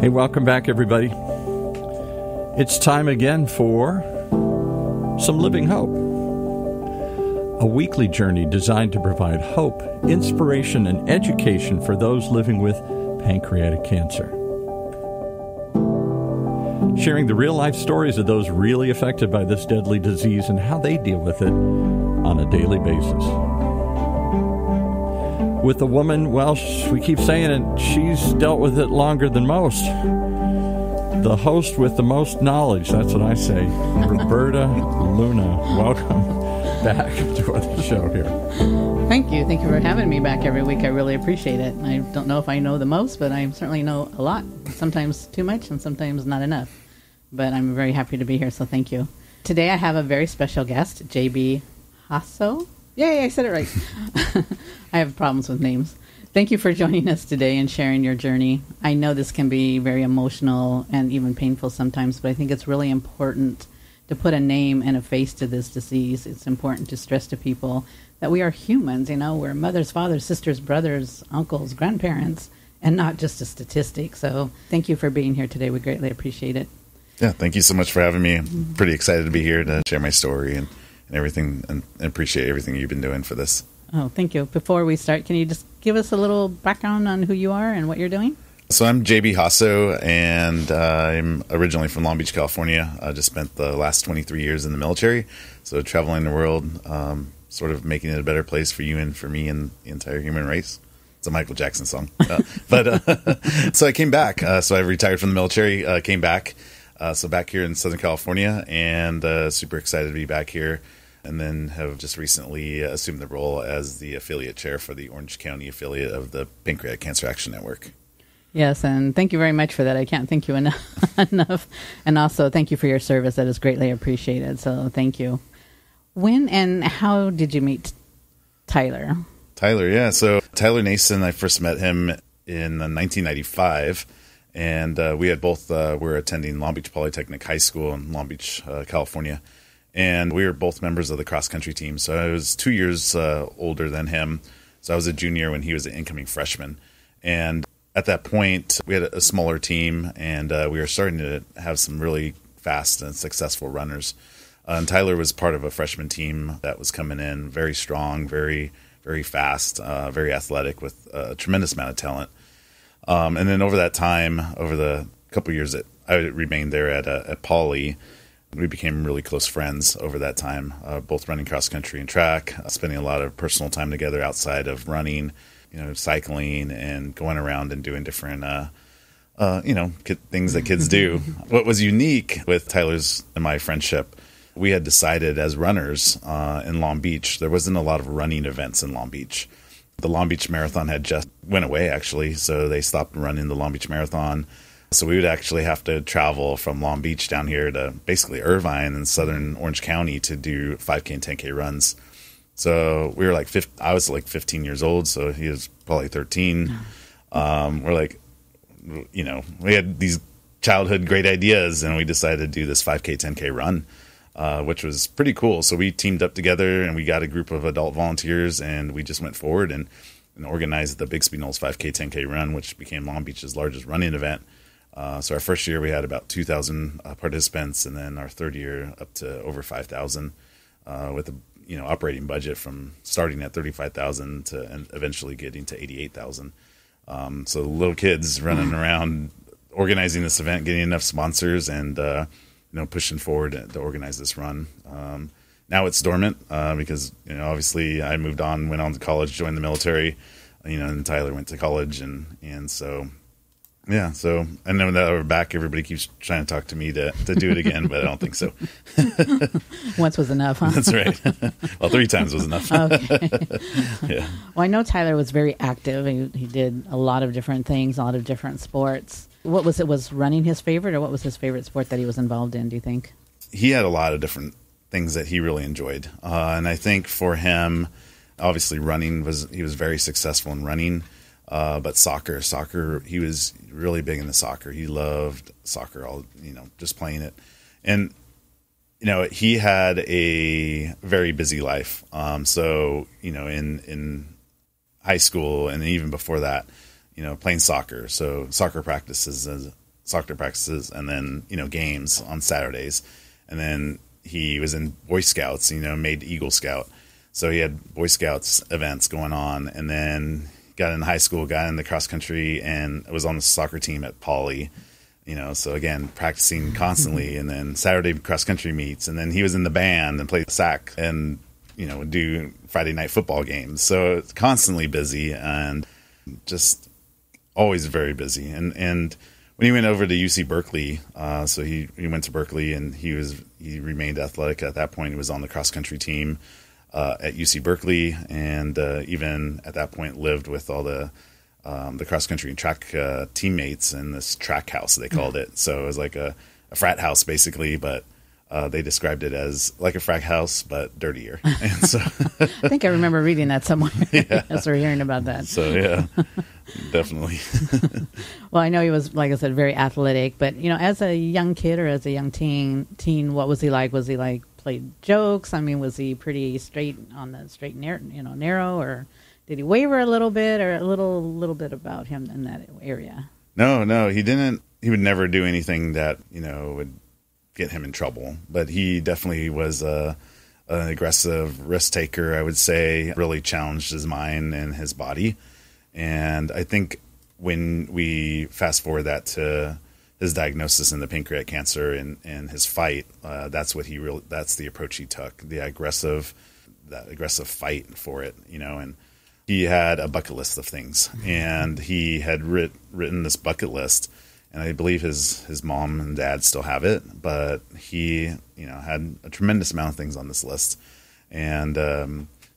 Hey, welcome back, everybody. It's time again for Some Living Hope, a weekly journey designed to provide hope, inspiration, and education for those living with pancreatic cancer. Sharing the real-life stories of those really affected by this deadly disease and how they deal with it on a daily basis. With a woman, well, we keep saying it, she's dealt with it longer than most. The host with the most knowledge, that's what I say, Roberta Luna. Welcome back to the show here. Thank you. Thank you for having me back every week. I really appreciate it. I don't know if I know the most, but I certainly know a lot. Sometimes too much and sometimes not enough. But I'm very happy to be here, so thank you. Today I have a very special guest, JB Jaso. Yay, I said it right. I have problems with names. Thank you for joining us today and sharing your journey. I know this can be very emotional and even painful sometimes, but I think it's really important to put a name and a face to this disease. It's important to stress to people that we are humans, we're mothers, fathers, sisters, brothers, uncles, grandparents, and not just a statistic. So thank you for being here today. We greatly appreciate it. Yeah, thank you so much for having me. I'm pretty excited to be here to share my story and everything, and appreciate everything you've been doing for this. Oh, thank you. Before we start, can you just give us a little background on who you are and what you're doing? So I'm JB Jaso, and I'm originally from Long Beach, California. I just spent the last 23 years in the military, so traveling the world, sort of making it a better place for you and for me and the entire human race. It's a Michael Jackson song. So I came back. So I retired from the military, came back. So back here in Southern California, and super excited to be back here. And then have just recently assumed the role as the affiliate chair for the Orange County affiliate of the Pancreatic Cancer Action Network. Yes, and thank you very much for that. I can't thank you enough. And also, thank you for your service. That is greatly appreciated. So thank you. When and how did you meet Tyler? Tyler, yeah. So Tyler Noesen, I first met him in 1995. And we had both were attending Long Beach Polytechnic High School in Long Beach, California. And we were both members of the cross-country team. So I was 2 years older than him. So I was a junior when he was an incoming freshman. And at that point, we had a smaller team, and we were starting to have some really fast and successful runners. And Tyler was part of a freshman team that was coming in very strong, very, very fast, very athletic, with a tremendous amount of talent. And then over that time, over the couple of years that I remained there at Poly, we became really close friends over that time, both running cross country and track, spending a lot of personal time together outside of running, cycling and going around and doing different, things that kids do. What was unique with Tyler's and my friendship, we had decided as runners in Long Beach, there wasn't a lot of running events in Long Beach. The Long Beach Marathon had just went away, actually, so they stopped running the Long Beach Marathon. So we would actually have to travel from Long Beach down here to basically Irvine and southern Orange County to do 5K and 10K runs. So we were I was 15 years old, so he was probably 13. We're like, we had these childhood great ideas, and we decided to do this 5K, 10K run, which was pretty cool. So we teamed up together, and we got a group of adult volunteers, and we just went forward and organized the Bixby Knolls 5K, 10K run, which became Long Beach's largest running event. So our first year we had about 2,000 participants, and then our third year up to over 5,000 with a operating budget from starting at 35,000 and eventually getting to 88,000. So little kids running around organizing this event, getting enough sponsors, and pushing forward to organize this run. Now it's dormant because obviously I moved on, went on to college, joined the military, and Tyler went to college, and so. Yeah, so I know that we're back. Everybody keeps trying to talk to me to do it again, but I don't think so. Once was enough, huh? That's right. Well, 3 times was enough. Okay. Yeah. Well, I know Tyler was very active. He did a lot of different things, a lot of different sports. What was it? Was running his favorite, or what was his favorite sport that he was involved in, do you think? He had a lot of different things that he really enjoyed. And I think for him, obviously running he was very successful in running. But soccer, he was really big into soccer. He loved soccer, just playing it. And, he had a very busy life. So, in high school and even before that, playing soccer. So soccer practices soccer practices and then, games on Saturdays. And then he was in Boy Scouts, made Eagle Scout. So he had Boy Scouts events going on, and then got in high school, got in the cross country, and was on the soccer team at Poly. So again, practicing constantly, and then Saturday cross country meets, and then he was in the band and played sax, and would do Friday night football games. So it's constantly busy and just always very busy. And when he went over to UC Berkeley, so he went to Berkeley, and he remained athletic at that point. He was on the cross country team at UC Berkeley, and even at that point lived with all the cross country and track teammates in this track house, they called it. So it was like a frat house basically, but they described it as like a frat house but dirtier. And so I think I remember reading that somewhere. As we're hearing about that. So yeah, definitely. Well, I know he was, like I said, very athletic, but as a young kid or as a young teen, what was he like? Was he like played jokes? I mean, was he pretty straight on the straight and narrow, or did he waver a little bit, or a little bit about him in that area? No, he didn't. He would never do anything that would get him in trouble. But he definitely was an aggressive risk taker, I would say. Really challenged his mind and his body. And I think when we fast forward that to his diagnosis in the pancreatic cancer and his fight, that's the approach he took, that aggressive fight for it, and he had a bucket list of things, and he had written this bucket list, and I believe his mom and dad still have it, but he, had a tremendous amount of things on this list, and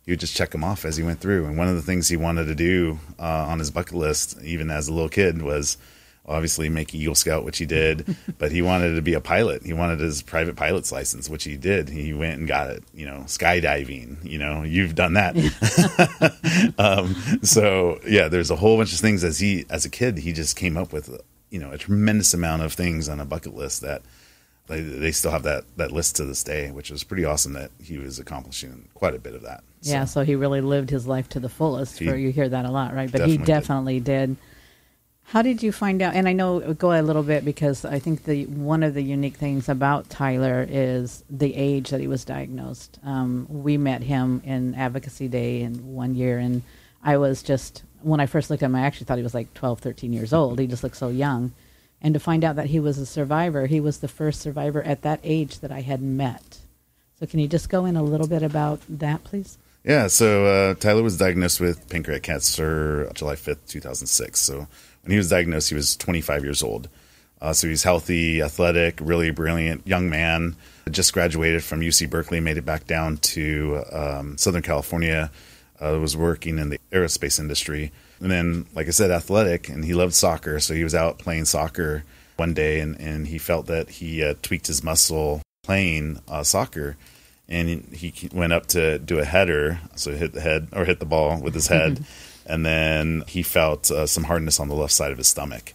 he would just check them off as he went through. And one of the things he wanted to do on his bucket list, even as a little kid, was obviously make Eagle Scout, which he did, but he wanted to be a pilot. He wanted his private pilot's license, which he did. He went and got it, skydiving, you've done that. So yeah, there's a whole bunch of things as a kid, he just came up with, a tremendous amount of things on a bucket list that they still have that list to this day, which was pretty awesome that he was accomplishing quite a bit of that. Yeah. So he really lived his life to the fullest. You hear that a lot, right? But he definitely did. How did you find out? And I know, go a little bit, because I think one of the unique things about Tyler is the age that he was diagnosed. We met him in Advocacy Day in one year, and I was just, when I first looked at him, I actually thought he was like 12, 13 years old. He just looked so young. And to find out that he was a survivor, he was the first survivor at that age that I had met. So can you just go in a little bit about that, please? Yeah, so Tyler was diagnosed with pancreatic cancer July 5th, 2006. So when he was diagnosed, he was 25 years old. So he's healthy, athletic, really brilliant young man. Just graduated from UC Berkeley, made it back down to Southern California, was working in the aerospace industry. And then, like I said, athletic, and he loved soccer. So he was out playing soccer one day, and he felt that he tweaked his muscle playing soccer. And he went up to do a header, so hit the ball with his head. And then he felt some hardness on the left side of his stomach.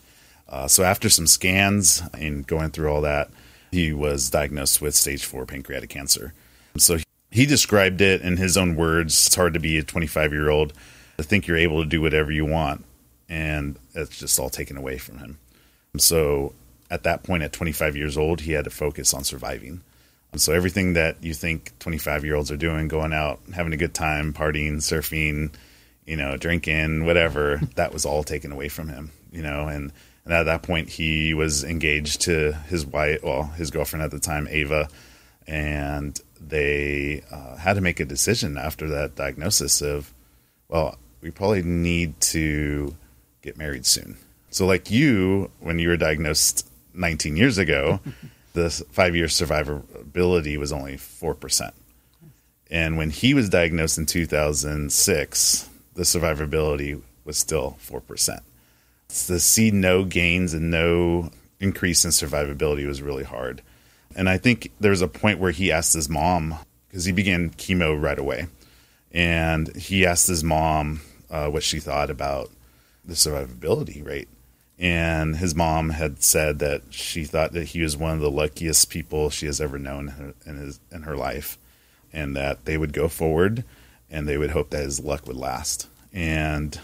So after some scans and going through all that, he was diagnosed with stage 4 pancreatic cancer. So he described it in his own words. It's hard to be a 25-year-old to think you're able to do whatever you want, and it's just all taken away from him. So at that point, at 25 years old, he had to focus on surviving. So everything that you think 25-year-olds are doing, going out, having a good time, partying, surfing, drinking, whatever, that was all taken away from him, and at that point he was engaged to his wife, his girlfriend at the time, Ava, and they had to make a decision after that diagnosis of, we probably need to get married soon. So like you, when you were diagnosed 19 years ago, the 5-year survivability was only 4%. And when he was diagnosed in 2006, the survivability was still 4%. To see no gains and no increase in survivability was really hard. And I think there was a point where he asked his mom, because he began chemo right away, and he asked his mom what she thought about the survivability rate. And his mom had said that she thought that he was one of the luckiest people she has ever known in her life, and that they would go forward and they would hope that his luck would last. And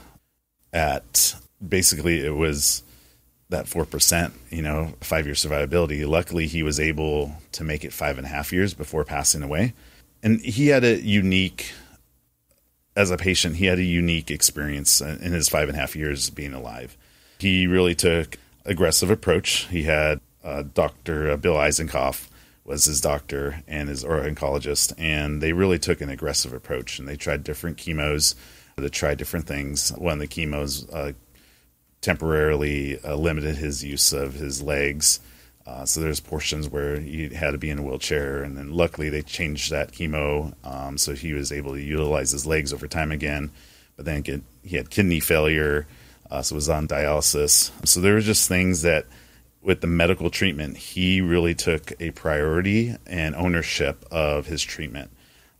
basically it was that 4%, 5-year survivability. Luckily, he was able to make it 5.5 years before passing away. And he had as a patient, he had a unique experience in his 5.5 years being alive. He really took aggressive approach. He had Dr. Bill Eisenkopf was his doctor and his oncologist, and they really took an aggressive approach, and they tried different chemos. They tried different things. One of the chemos temporarily limited his use of his legs. So there's portions where he had to be in a wheelchair, and then luckily they changed that chemo, so he was able to utilize his legs over time again. But then he had kidney failure, so was on dialysis. So there were just things that, with the medical treatment, he really took a priority and ownership of his treatment,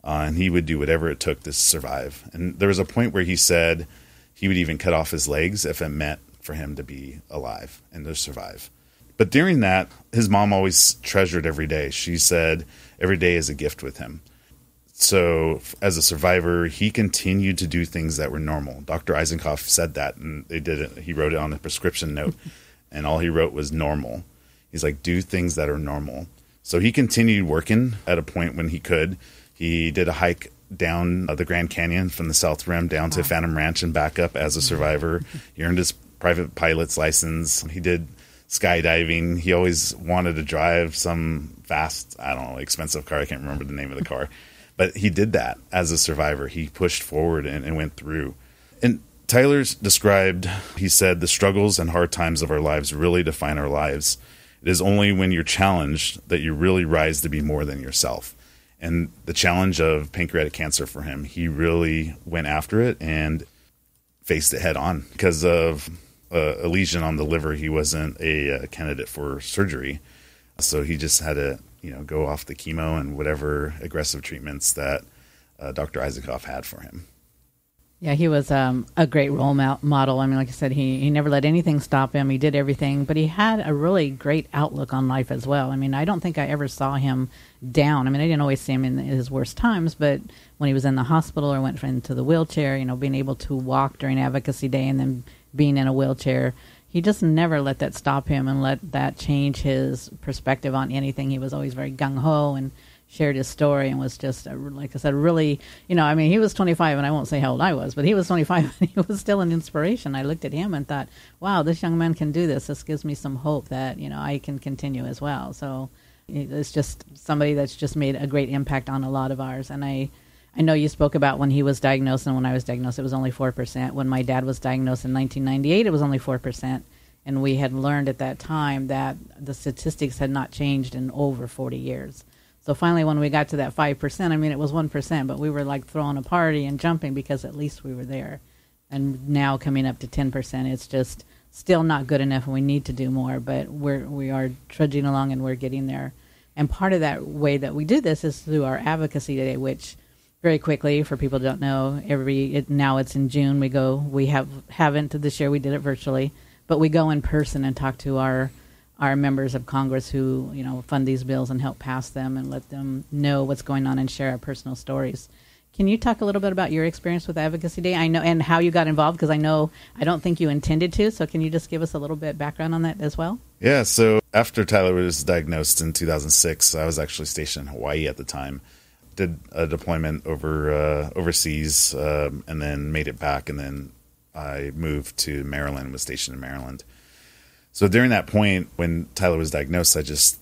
and he would do whatever it took to survive. And there was a point where he said he would even cut off his legs if it meant for him to be alive and to survive. But during that, his mom always treasured every day. She said every day is a gift with him. So as a survivor, he continued to do things that were normal. Dr. Eisenkopf said that, and they did it. He wrote it on a prescription note, and all he wrote was normal. He's like, do things that are normal. So he continued working at a point when he could. He did a hike down the Grand Canyon from the South Rim down to Phantom Ranch and back up as a survivor. He earned his private pilot's license. He did skydiving. He always wanted to drive some fast, expensive car. I can't remember the name of the car. But he did that as a survivor. He pushed forward and went through. And Tyler's described, he said, the struggles and hard times of our lives really define our lives. It is only when you're challenged that you really rise to be more than yourself. And the challenge of pancreatic cancer for him, he really went after it and faced it head on. Because of a lesion on the liver, he wasn't a candidate for surgery. So he just had to, go off the chemo and whatever aggressive treatments that Dr. Eisenkopf had for him. Yeah, he was a great role model. I mean, like I said, he never let anything stop him. He did everything, but he had a really great outlook on life as well. I mean, I don't think I ever saw him down. I mean, I didn't always see him in his worst times, but when he was in the hospital or went into the wheelchair, being able to walk during Advocacy Day and then being in a wheelchair, he just never let that stop him and let that change his perspective on anything. He was always very gung-ho and shared his story and was just, like I said, really, he was 25, and I won't say how old I was, but he was 25 and he was still an inspiration. I looked at him and thought, wow, this young man can do this. This gives me some hope that, I can continue as well. So it's just somebody that's just made a great impact on a lot of ours. And I know you spoke about when he was diagnosed, and when I was diagnosed, it was only 4%. When my dad was diagnosed in 1998, it was only 4%. And we had learned at that time that the statistics had not changed in over 40 years. So finally, when we got to that 5%, it was 1%, but we were like throwing a party and jumping because at least we were there. And now coming up to 10%, it's just still not good enough, and we need to do more, but we are trudging along and we're getting there. And part of that way that we do this is through our Advocacy Day, which very quickly, for people who don't know, now it's in June. We haven't this year, we did it virtually, but we go in person and talk to our members of Congress who, fund these bills and help pass them and let them know what's going on and share our personal stories. Can you talk a little bit about your experience with Advocacy Day? I know, and how you got involved, because I don't think you intended to. So can you just give us a little bit background on that as well? Yeah. So after Tyler was diagnosed in 2006, I was actually stationed in Hawaii at the time. Did a deployment overseas, and then made it back, and then I moved to Maryland, was stationed in Maryland. So during that point, when Tyler was diagnosed, I just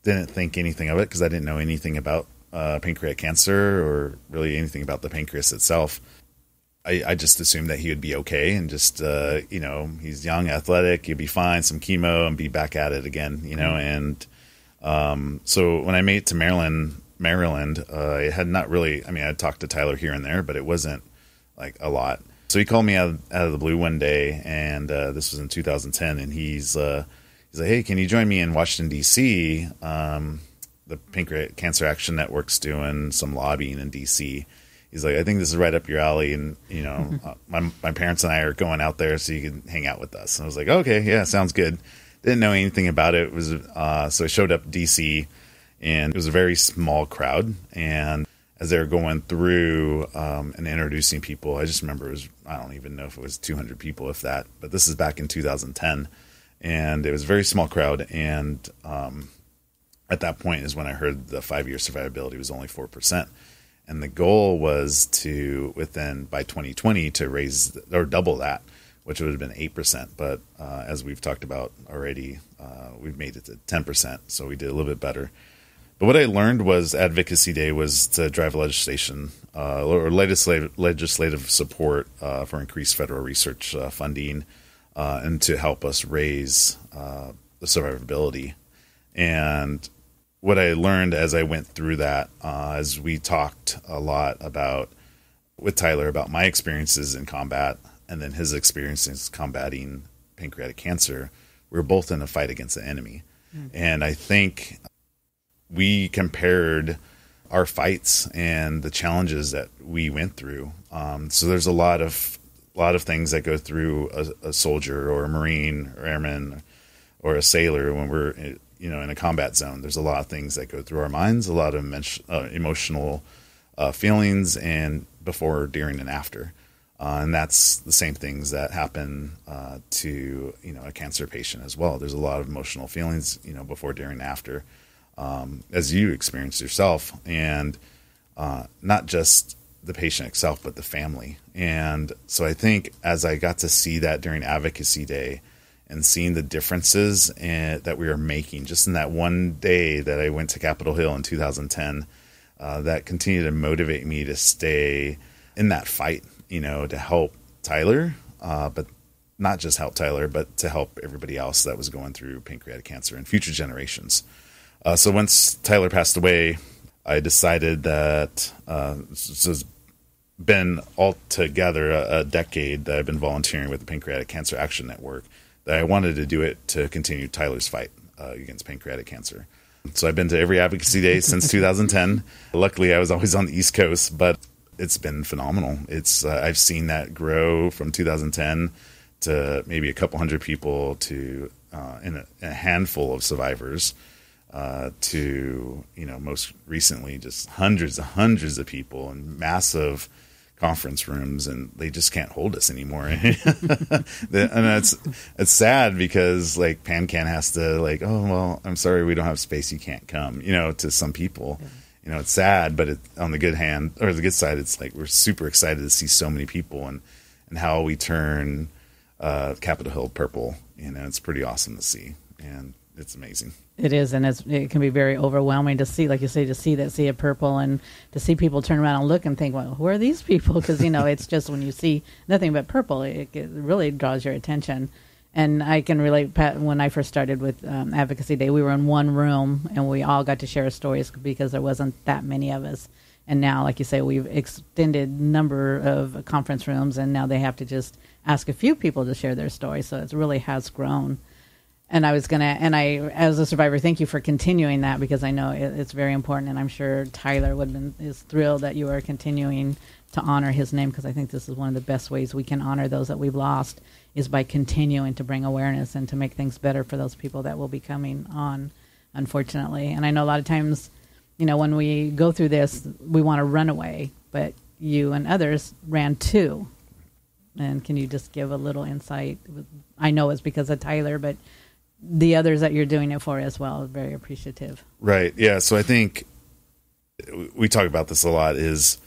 didn't think anything of it because I didn't know anything about pancreatic cancer or really anything about the pancreas itself. I just assumed that he would be okay and just, he's young, athletic, he'd be fine, some chemo, and be back at it again, And so when I made it to Maryland, I had not really, I talked to Tyler here and there, but it wasn't like a lot. So he called me out of the blue one day, and this was in 2010, and he's like, hey, can you join me in Washington, D.C.? The Pancreatic Cancer Action Network's doing some lobbying in D.C. He's like, I think this is right up your alley, and, my parents and I are going out there so you can hang out with us. And I was like, okay, yeah, sounds good. Didn't know anything about it. It was so I showed up D.C., and it was a very small crowd, and as they were going through and introducing people, I just remember I don't even know if it was 200 people, if that, but this is back in 2010. and it was a very small crowd. And at that point is when I heard the 5-year survivability was only 4%. And the goal was to, by 2020, to raise or double that, which would have been 8%. But as we've talked about already, we've made it to 10%. So we did a little bit better. But what I learned was Advocacy Day was to drive legislation or legislative support for increased federal research funding and to help us raise the survivability. And what I learned as I went through that, as we talked a lot with Tyler about my experiences in combat and then his experiences combating pancreatic cancer, we were both in a fight against the enemy. And I think we compared our fights and the challenges that we went through. So there's a lot of things that go through a soldier or a Marine or airman or a sailor when we're in a combat zone. There's a lot of things that go through our minds, a lot of emotional feelings, and before, during, and after. And that's the same things that happen to a cancer patient as well. There's a lot of emotional feelings, before, during, and after, as you experience yourself, and not just the patient itself, but the family. And so I think as I got to see that during Advocacy Day, and seeing the differences that we are making just in that one day that I went to Capitol Hill in 2010, that continued to motivate me to stay in that fight, to help Tyler, but not just help Tyler, but to help everybody else that was going through pancreatic cancer and future generations. So once Tyler passed away, I decided that this has been altogether a decade that I've been volunteering with the Pancreatic Cancer Action Network, that I wanted to do it to continue Tyler's fight against pancreatic cancer. So I've been to every Advocacy Day since 2010. Luckily, I was always on the East Coast, but it's been phenomenal. I've seen that grow from 2010 to maybe a couple hundred people to in a handful of survivors to most recently just hundreds of people and massive conference rooms, and they just can't hold us anymore. And it's sad because like PanCAN has to oh, well, I'm sorry, we don't have space, you can't come, to some people. It's sad, but on the good side, it's like we're super excited to see so many people and how we turn Capitol Hill purple. It's pretty awesome to see, and it's amazing. It is, and it can be very overwhelming to see, like you say, to see it purple, and to see people turn around and look and think, well, who are these people? Because, it's just when you see nothing but purple, it really draws your attention. And I can relate, Pat, when I first started with Advocacy Day, we were in one room, and we all got to share stories because there wasn't that many of us. And now, like you say, we've extended number of conference rooms, and now they have to just ask a few people to share their story. So it really has grown. And I, as a survivor, thank you for continuing that, because I know it's very important, and I'm sure Tyler is thrilled that you are continuing to honor his name, because I think this is one of the best ways we can honor those that we've lost, is by continuing to bring awareness and to make things better for those people that will be coming on, unfortunately. And I know a lot of times, when we go through this, we want to run away, but you and others ran too. And can you just give a little insight? I know it's because of Tyler, but the others that you're doing it for as well, very appreciative. Right. Yeah. So I think we talk about this a lot, is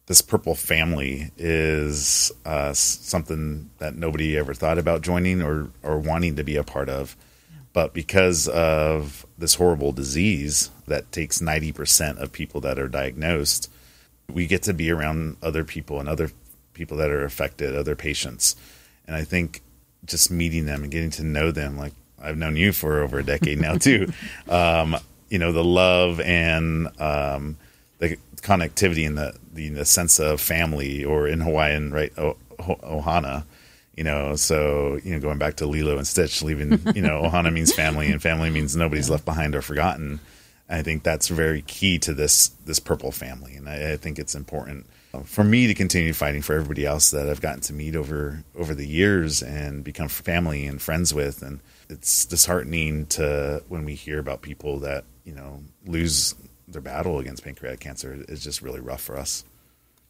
this purple family is something that nobody ever thought about joining or wanting to be a part of. Yeah. But because of this horrible disease that takes 90% of people that are diagnosed, we get to be around other people and other people that are affected, other patients. And I think just meeting them and getting to know them, like I've known you for over a decade now too. The love and the connectivity and the sense of family, or in Hawaiian, right, ohana. So going back to Lilo and Stitch, ohana means family, and family means nobody's left behind or forgotten. I think that's very key to this purple family, and I think it's important for me to continue fighting for everybody else that I've gotten to meet over the years and become family and friends with. And it's disheartening when we hear about people that, lose their battle against pancreatic cancer. It's just really rough for us.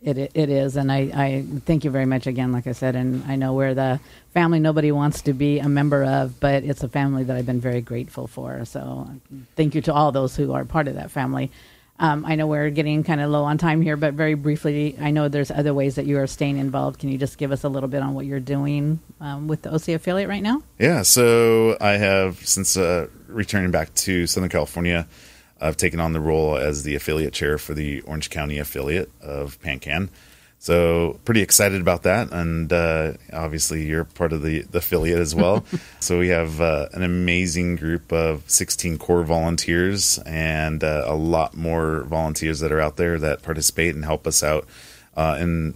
It is, and I thank you very much again, like I said, and I know we're the family nobody wants to be a member of, but it's a family that I've been very grateful for. So thank you to all those who are part of that family. I know we're getting kind of low on time here, but very briefly, I know there's other ways that you are staying involved. Can you just give us a little bit on what you're doing with the OC affiliate right now? Yeah, so I have, since returning back to Southern California, I've taken on the role as the affiliate chair for the Orange County affiliate of PanCAN. So pretty excited about that. And obviously you're part of the affiliate as well. So we have an amazing group of 16 core volunteers and a lot more volunteers that are out there that participate and help us out in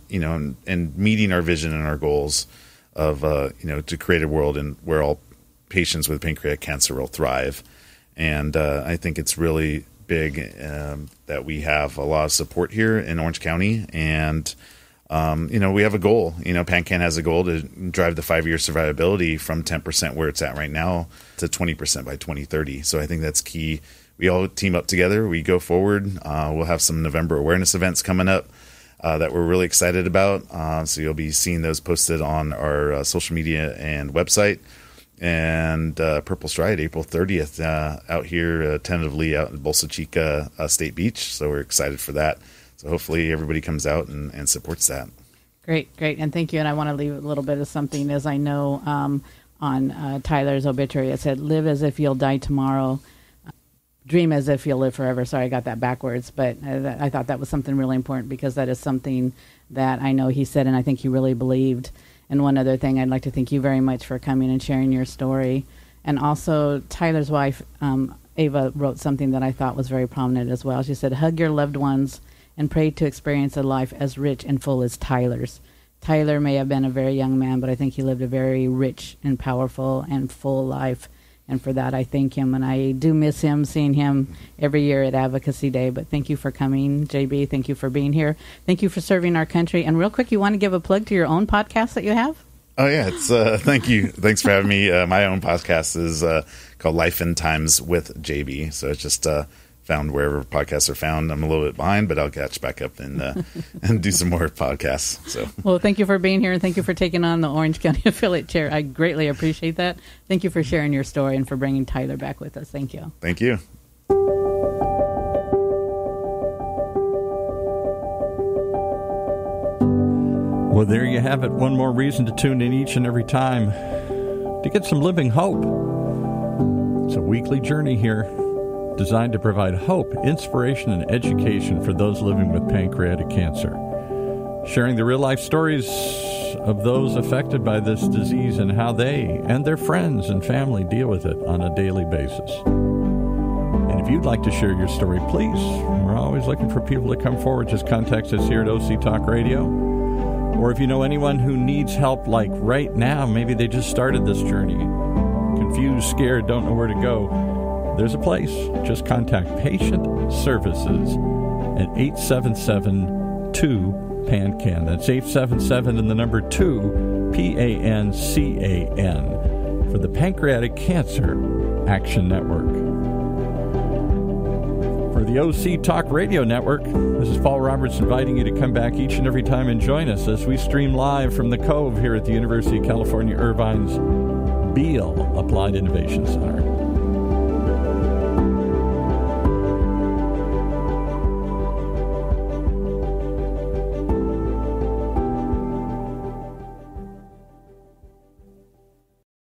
meeting our vision and our goals of, to create a world where all patients with pancreatic cancer will thrive. And I think it's really big that we have a lot of support here in Orange County. And, we have a goal. PanCAN has a goal to drive the 5-year survivability from 10% where it's at right now to 20% by 2030. So I think that's key. We all team up together. We go forward. We'll have some November awareness events coming up that we're really excited about. So you'll be seeing those posted on our social media and website. And Purple Stride, April 30th, out here tentatively out in Bolsa Chica State Beach. So we're excited for that. So hopefully everybody comes out and supports that. Great. And thank you. And I want to leave a little bit of something, as I know on Tyler's obituary, it said, live as if you'll die tomorrow, dream as if you'll live forever. Sorry, I got that backwards. But I thought that was something really important because that is something that I know he said and I think he really believed. And one other thing, I'd like to thank you very much for coming and sharing your story. And also, Tyler's wife, Ava, wrote something that I thought was very prominent as well. She said, hug your loved ones and pray to experience a life as rich and full as Tyler's. Tyler may have been a very young man, but I think he lived a very rich and powerful and full life. And for that, I thank him. And I do miss him, seeing him every year at Advocacy Day. But thank you for coming, JB. Thank you for being here. Thank you for serving our country. And real quick, you want to give a plug to your own podcast that you have? Oh, yeah. It's thank you. Thanks for having me. My own podcast is called Life and Times with JB. So it's just found wherever podcasts are found. I'm a little bit behind, but I'll catch back up and do some more podcasts. So, well, thank you for being here, and thank you for taking on the Orange County affiliate chair. I greatly appreciate that. Thank you for sharing your story and for bringing Tyler back with us. Thank you. Thank you. Well, there you have it. One more reason to tune in each and every time to get some living hope. It's a weekly journey here, designed to provide hope, inspiration, and education for those living with pancreatic cancer. Sharing the real-life stories of those affected by this disease and how they and their friends and family deal with it on a daily basis. And if you'd like to share your story, please, we're always looking for people to come forward. Just contact us here at OC Talk Radio. Or if you know anyone who needs help, like right now, maybe they just started this journey, confused, scared, don't know where to go, there's a place. Just contact Patient Services at 877-2-PANCAN. That's 877 and the number 2, PANCAN, for the Pancreatic Cancer Action Network. For the OC Talk Radio Network, this is Paul Roberts inviting you to come back each and every time and join us as we stream live from the Cove here at the University of California, Irvine's Beale Applied Innovation Center.